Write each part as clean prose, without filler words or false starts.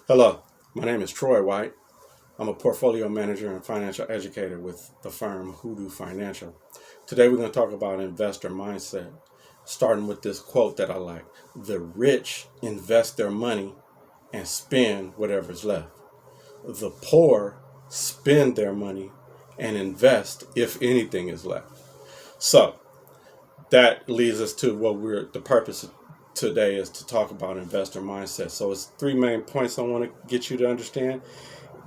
Hello, my name is Troy White. I'm a portfolio manager and financial educator with the firm Hoodoo Financial. Today we're going to talk about investor mindset, starting with this quote that I like. The rich invest their money and spend whatever's left. The poor spend their money and invest if anything is left. So that leads us to the purpose of today is to talk about investor mindset. So it's three main points I want to get you to understand.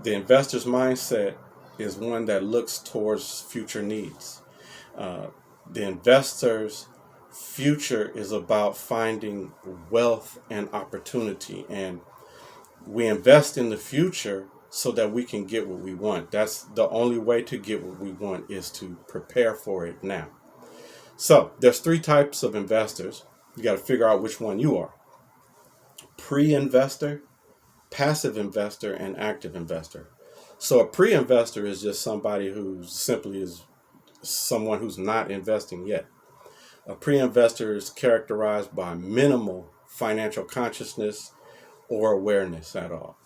The investor's mindset is one that looks towards future needs. Uh, the investor's future is about finding wealth and opportunity, and we invest in the future so that we can get what we want. That's the only way to get what we want, is to prepare for it now. So there's three types of investors. You got to figure out which one you are: pre-investor, passive investor, and active investor. So a pre-investor is just somebody who simply is someone who's not investing yet. A pre-investor is characterized by minimal financial consciousness or awareness at all.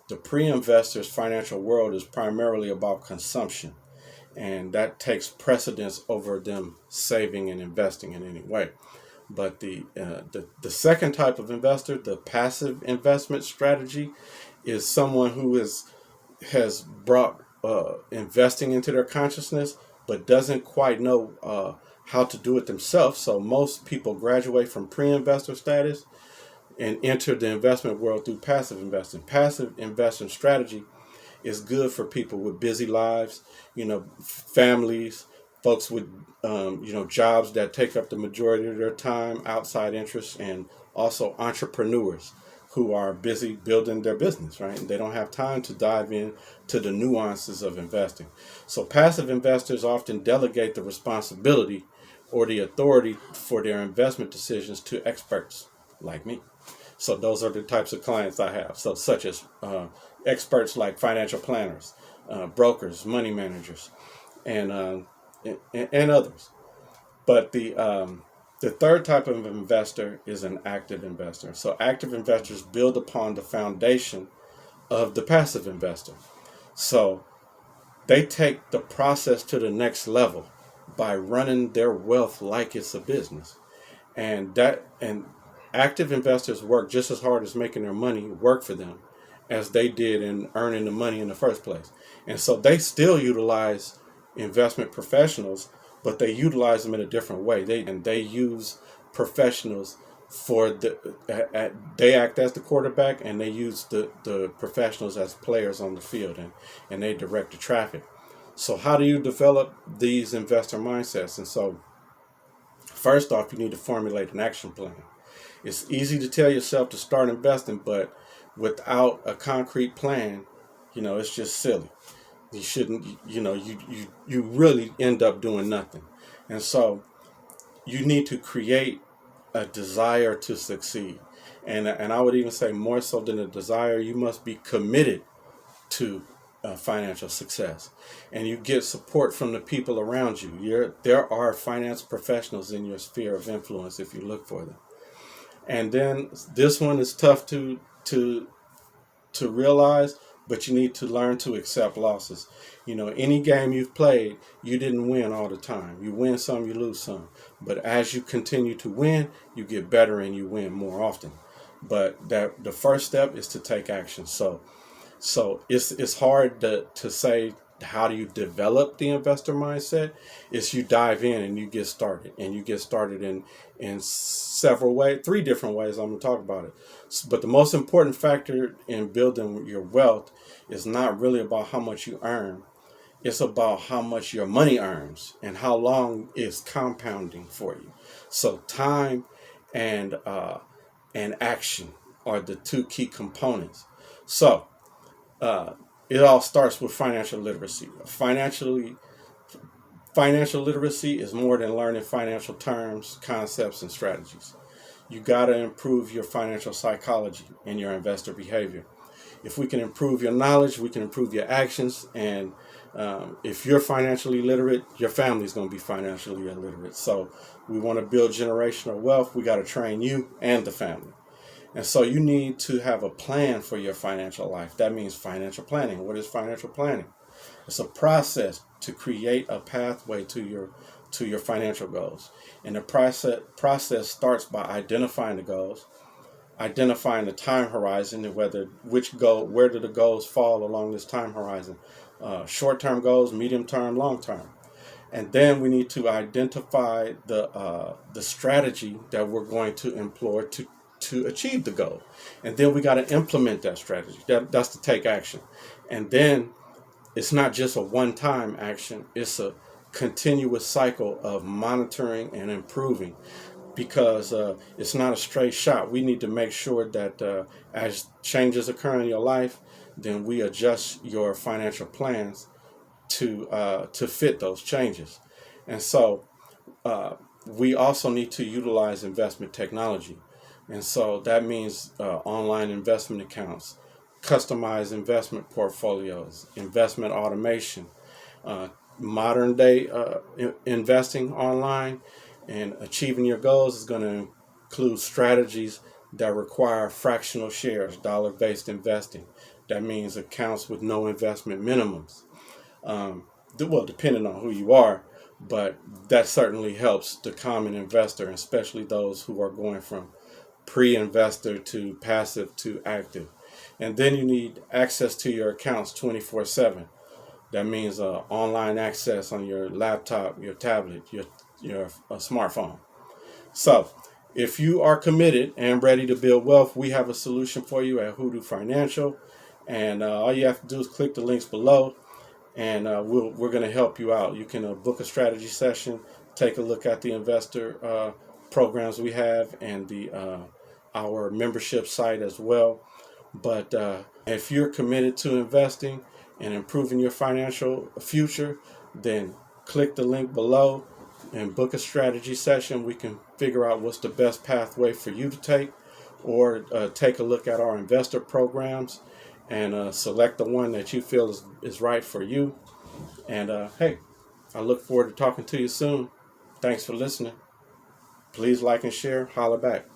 The pre-investor's financial world is primarily about consumption, and that takes precedence over them saving and investing in any way. But the second type of investor, the passive investment strategy, is someone who has brought investing into their consciousness, but doesn't quite know how to do it themselves. So most people graduate from pre-investor status and enter the investment world through passive investing. Passive investment strategy is good for people with busy lives, families, folks with jobs that take up the majority of their time, outside interests, and also entrepreneurs who are busy building their business, right? And they don't have time to dive in to the nuances of investing. So passive investors often delegate the responsibility or the authority for their investment decisions to experts like me. So those are the types of clients I have. So such as experts like financial planners, brokers, money managers, and others. But the third type of investor is an active investor. So active investors build upon the foundation of the passive investor. So they take the process to the next level by running their wealth like it's a business. And active investors work just as hard as making their money work for them as they did in earning the money in the first place. And so they still utilize investment professionals, but they utilize them in a different way. They use professionals for they act as the quarterback, and they use the professionals as players on the field, and they direct the traffic. So how do you develop these investor mindsets? And so first off, you need to formulate an action plan. It's easy to tell yourself to start investing, but without a concrete plan, it's just silly. You shouldn't, you really end up doing nothing. And so you need to create a desire to succeed. And I would even say more so than a desire, you must be committed to financial success. And you get support from the people around you. There are finance professionals in your sphere of influence if you look for them. And then this one is tough to realize, but you need to learn to accept losses. Any game you've played, you didn't win all the time. You win some, you lose some. But as you continue to win, you get better and you win more often. But the first step is to take action. So it's hard to say, how do you develop the investor mindset? It's you dive in and you get started. And you get started in several ways, three different ways. I'm going to talk about it. But the most important factor in building your wealth is not really about how much you earn. It's about how much your money earns and how long it's compounding for you. So time and action are the two key components. So it all starts with financial literacy. Financial literacy is more than learning financial terms, concepts, and strategies. You got to improve your financial psychology and your investor behavior. If we can improve your knowledge, we can improve your actions. And if you're financially literate, your family's going to be financially illiterate. So we want to build generational wealth. We got to train you and the family. And so you need to have a plan for your financial life. That means financial planning. What is financial planning? It's a process to create a pathway to your financial goals. And the process starts by identifying the goals, identifying the time horizon, and where do the goals fall along this time horizon. Short-term goals, medium-term, long-term. And then we need to identify the strategy that we're going to employ to achieve the goal. And then we got to implement that strategy. That's to take action. And then it's not just a one-time action, it's a continuous cycle of monitoring and improving, because it's not a straight shot. We need to make sure that as changes occur in your life, then we adjust your financial plans to fit those changes. And so we also need to utilize investment technology. And so that means online investment accounts, customized investment portfolios, investment automation, modern day investing online, and achieving your goals is going to include strategies that require fractional shares, dollar-based investing. That means accounts with no investment minimums. Well, depending on who you are, but that certainly helps the common investor, especially those who are going from pre-investor to passive to active. And then you need access to your accounts 24/7. That means online access on your laptop, your tablet, your smartphone. So, if you are committed and ready to build wealth, we have a solution for you at Hoodoo Financial. And all you have to do is click the links below, and we're going to help you out. You can book a strategy session, take a look at the investor programs we have, and our membership site as well. But if you're committed to investing and improving your financial future, then click the link below and book a strategy session. We can figure out what's the best pathway for you to take, or take a look at our investor programs and select the one that you feel is right for you. And hey, I look forward to talking to you soon. Thanks for listening. Please like and share. Holla back.